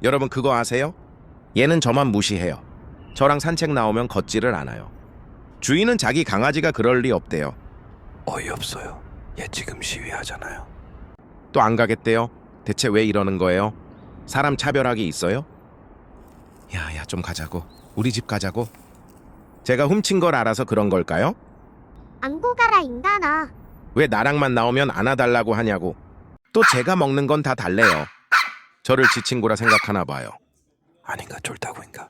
여러분 그거 아세요? 얘는 저만 무시해요. 저랑 산책 나오면 걷지를 않아요. 주인은 자기 강아지가 그럴 리 없대요. 어이없어요. 얘 지금 시위하잖아요. 또 안 가겠대요. 대체 왜 이러는 거예요? 사람 차별하기 있어요? 야야 좀 가자고. 우리 집 가자고. 제가 훔친 걸 알아서 그런 걸까요? 안고 가라 인간아. 왜 나랑만 나오면 안아달라고 하냐고. 또 제가 먹는 건 다 달래요. 저를 지 친구라 생각하나 봐요. 아닌가 쫄다구인가.